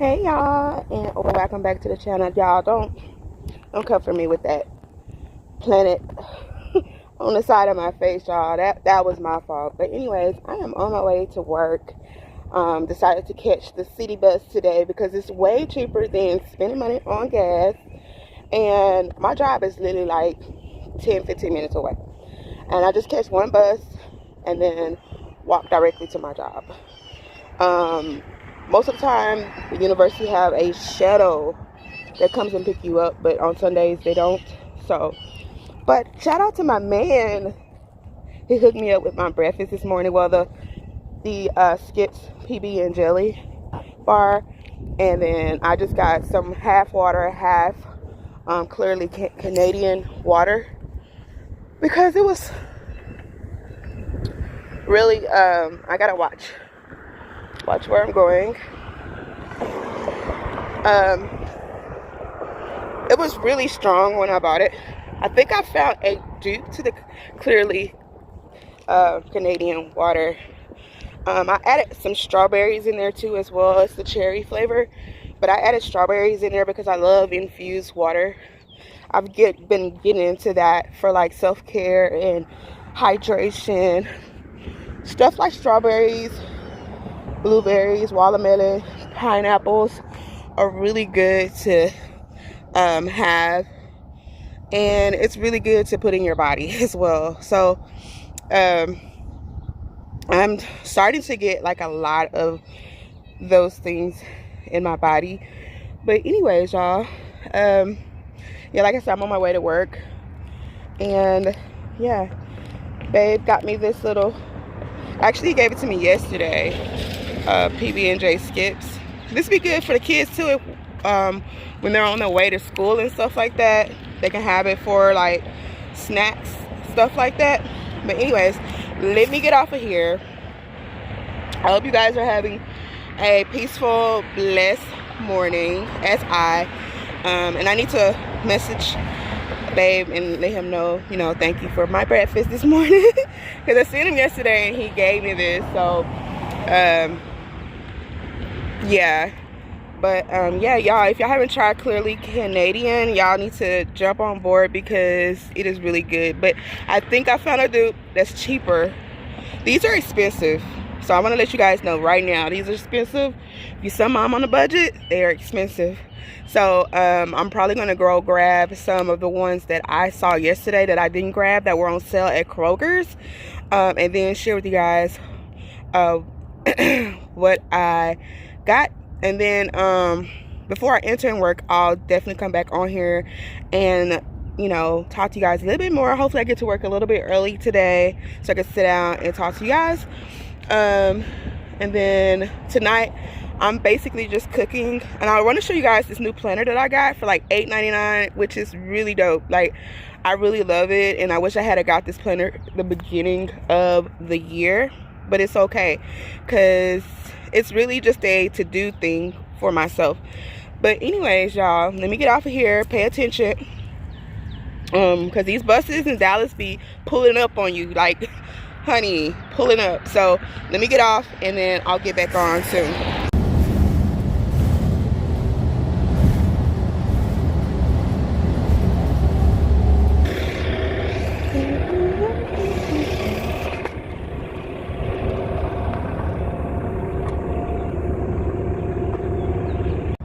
Hey y'all, and welcome back to the channel. Y'all don't come for me with that planet on the side of my face, y'all. That was my fault. But anyways, I am on my way to work. Decided to catch the city bus today because it's way cheaper than spending money on gas. And my job is literally like 10-15 minutes away. And I just catch one bus and then walk directly to my job. Most of the time, the university have a shuttle that comes and pick you up, but on Sundays they don't. So, but shout out to my man. He hooked me up with my breakfast this morning. Well, the Skips PB and jelly bar, and then I just got some half water, half clearly Canadian water because it was really I gotta watch where I'm going. It was really strong when I bought it. I think I found a dupe to the clearly Canadian water. I added some strawberries in there too as well. It's the cherry flavor, but I added strawberries in there because I love infused water. I've been getting into that for like self-care and hydration. Stuff like strawberries, blueberries, watermelon, pineapples are really good to have, and it's really good to put in your body as well. So I'm starting to get like a lot of those things in my body. But anyways, y'all, yeah, like I said, I'm on my way to work, and yeah, babe got me this little, actually he gave it to me yesterday, PB&J Skips. This be good for the kids too, if, when they're on their way to school and stuff like that. They can have it for like snacks, stuff like that. But anyways, let me get off of here. I hope you guys are having a peaceful, blessed morning as I and I need to message babe and let him know, you know, thank you for my breakfast this morning, because I seen him yesterday and he gave me this. So yeah, but yeah, y'all, if y'all haven't tried clearly Canadian, y'all need to jump on board because it is really good. But I think I found a dupe that's cheaper. These are expensive, so I want to let you guys know right now, these are expensive. If you're some mom on a budget, they are expensive. So I'm probably gonna go grab some of the ones that I saw yesterday that I didn't grab, that were on sale at Kroger's, and then share with you guys what I got. And then before I enter and work, I'll definitely come back on here and, you know, talk to you guys a little bit more. Hopefully I get to work a little bit early today so I can sit down and talk to you guys. And then tonight I'm basically just cooking, and I want to show you guys this new planner that I got for like $8.99, which is really dope. Like, I really love it, and I wish I had got this planner the beginning of the year, but it's okay because it's really just a to-do thing for myself. But anyways, y'all, let me get off of here. Pay attention, because these buses in Dallas be pulling up on you, like, honey, pulling up. So let me get off, and then I'll get back on soon.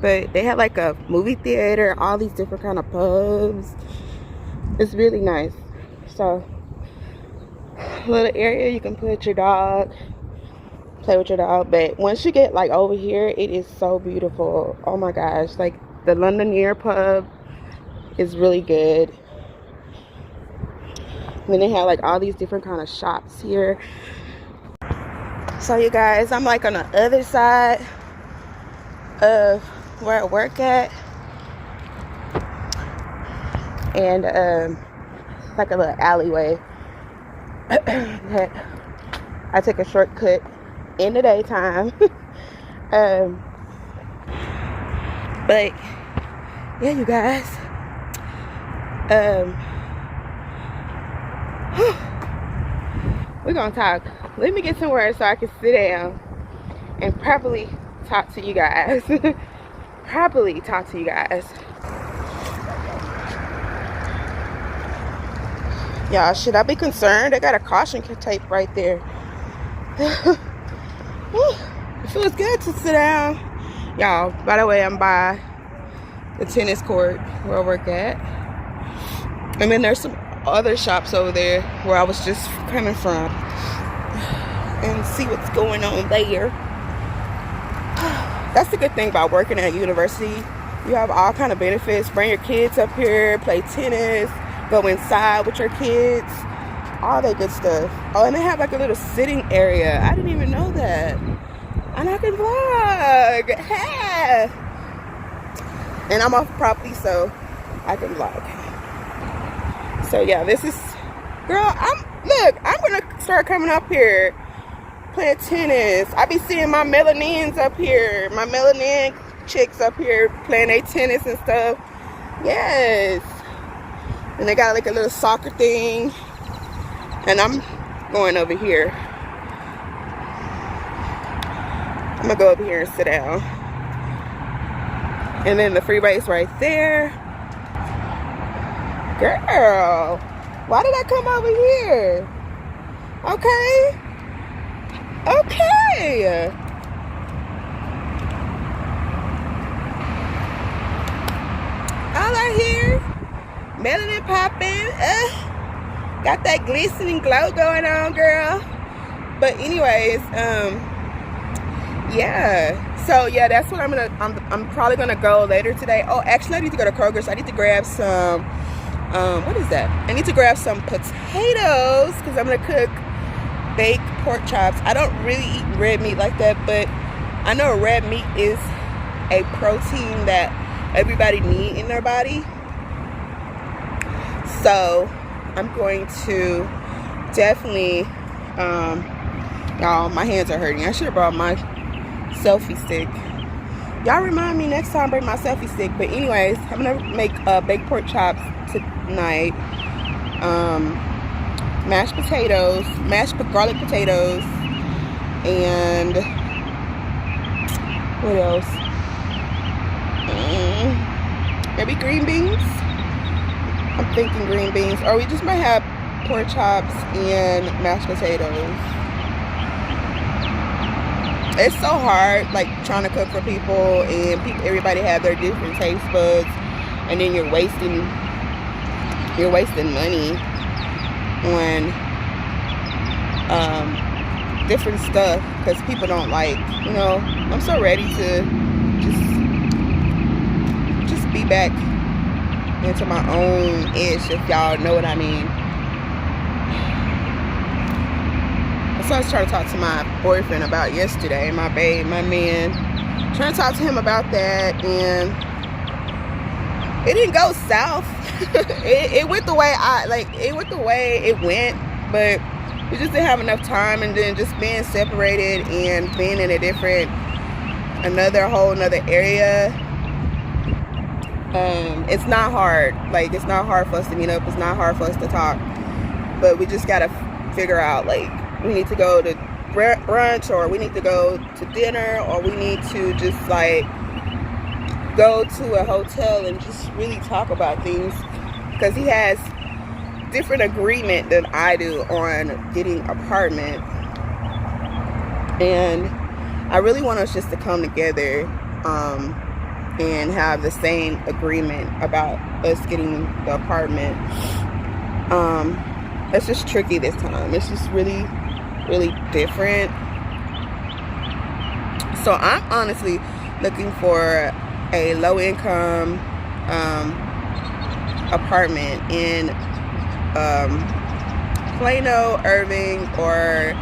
But they have like a movie theater, all these different kind of pubs. It's really nice. So, little area you can put your dog, play with your dog. But once you get like over here, it is so beautiful. Oh my gosh, like the Londonier pub is really good. And then they have like all these different kind of shops here. So you guys, I'm like on the other side of where I work at, and like a little alleyway that I take a shortcut in the daytime. But yeah, you guys, we're gonna talk. Let me get somewhere so I can sit down and properly talk to you guys. properly talk to you guys. Y'all, should I be concerned? I got a caution tape right there. It feels good to sit down. Y'all, by the way, I'm by the tennis court where I work at. And then there's some other shops over there where I was just coming from. And see what's going on there. That's the good thing about working at a university. You have all kind of benefits. Bring your kids up here, play tennis, go inside with your kids, all that good stuff. Oh, and they have like a little sitting area. I didn't even know that. And I can vlog. Hey. And I'm off property, so I can vlog. So yeah, this is, girl, I'm gonna start coming up here, playing tennis. I be seeing my melanins up here, my melanin chicks up here playing their tennis and stuff. Yes. And they got like a little soccer thing. And I'm going over here. I'm gonna go over here and sit down. And then the freeway's right there. Girl, why did I come over here? Okay. Okay. All I hear, melanin popping. Got that glistening glow going on, girl. But anyways, yeah. So yeah, that's what I'm probably gonna go later today. Oh, actually, I need to go to Kroger's. I need to grab some. What is that? I need to grab some potatoes because I'm gonna cook baked pork chops. I don't really eat red meat like that, but I know red meat is a protein that everybody needs in their body. So I'm going to definitely, y'all, my hands are hurting. I should have brought my selfie stick. Y'all remind me next time, bring my selfie stick. But anyways, I'm gonna make baked pork chops tonight. Mashed potatoes, mashed garlic potatoes, and what else? Maybe green beans. I'm thinking green beans, or we just might have pork chops and mashed potatoes. It's so hard, like trying to cook for people, and everybody have their different taste buds, and then you're wasting money on different stuff because people don't like. You know, I'm so ready to just be back into my own ish, if y'all know what I mean. So I was trying to talk to my boyfriend about yesterday, my man. Trying to talk to him about that, and it didn't go south. it went the way it went the way it went, but we just didn't have enough time, and then just being separated and being in whole another area. It's not hard. Like, it's not hard for us to meet up. It's not hard for us to talk, but we just gotta figure out, like, we need to go to brunch, or we need to go to dinner, or we need to just like go to a hotel and just really talk about things, because he has different agreement than I do on getting apartment, and I really want us just to come together and have the same agreement about us getting the apartment. It's just tricky this time. It's just really different. So I'm honestly looking for a low income apartment in Plano, Irving, or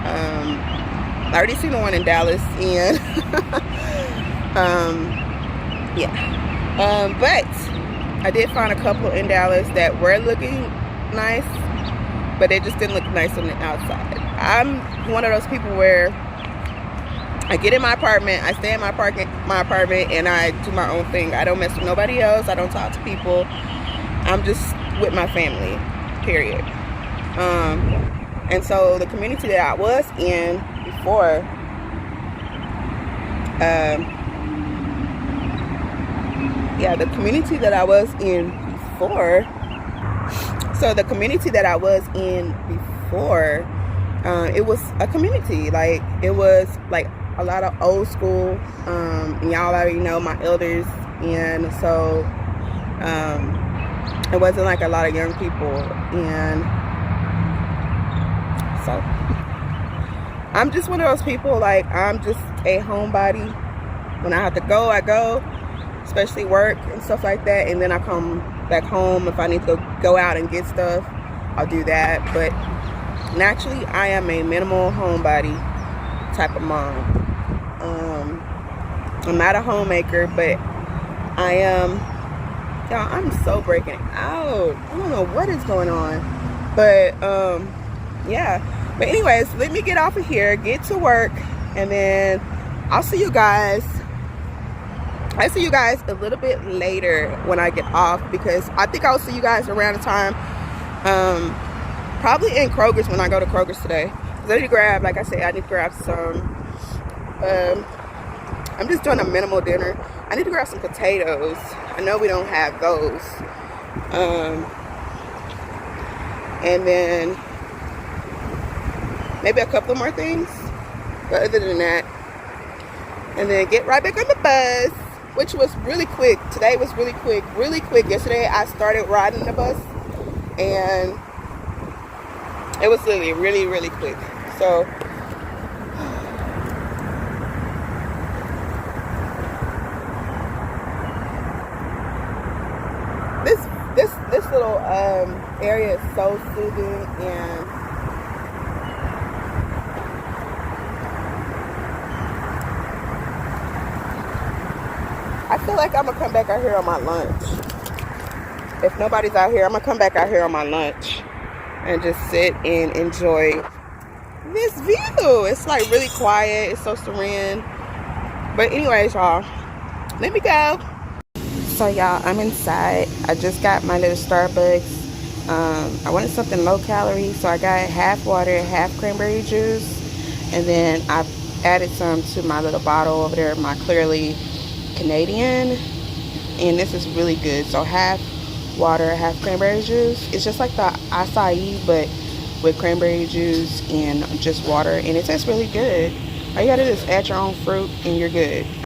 I already seen the one in Dallas, and yeah, but I did find a couple in Dallas that were looking nice, but they just didn't look nice on the outside. I'm one of those people where I get in my apartment, I stay in my apartment, and I do my own thing. I don't mess with nobody else. I don't talk to people. I'm just with my family, period. And so the community that I was in before, yeah, the community that I was in before. So the community that I was in before, it was a community. Like, it was like a lot of old school. And y'all already know my elders, and so it wasn't like a lot of young people. And so I'm just one of those people, like, I'm just a homebody. When I have to go, I go, especially work and stuff like that. And then I come back home. If I need to go out and get stuff, I'll do that. But naturally, I am a minimal homebody type of mom. I'm not a homemaker, but I am. Y'all, I'm so breaking out. I don't know what is going on, but yeah. But anyways, let me get off of here, get to work, and then I'll see you guys. I see you guys a little bit later when I get off, because I think I'll see you guys around the time, probably in Kroger's when I go to Kroger's today. I need to grab, like I said, I need to grab some, I'm just doing a minimal dinner. I need to grab some potatoes. I know we don't have those. And then maybe a couple more things. But other than that, and then get right back on the bus, which was really quick. Today was really quick, really quick. Yesterday I started riding the bus, and it was literally really, really quick. So this little area is so soothing, and I feel like I'm gonna come back out here on my lunch. If nobody's out here, I'm gonna come back out here on my lunch and just sit and enjoy this view. It's like really quiet. It's so serene. But anyways, y'all, let me go. So y'all, I'm inside. I just got my little Starbucks. I wanted something low calorie, so I got half water, half cranberry juice, and then I added some to my little bottle over there, my Clearly Canadian, and this is really good. So half water, half cranberry juice. It's just like the acai, but with cranberry juice and just water, and it tastes really good. All you gotta do is add your own fruit and you're good.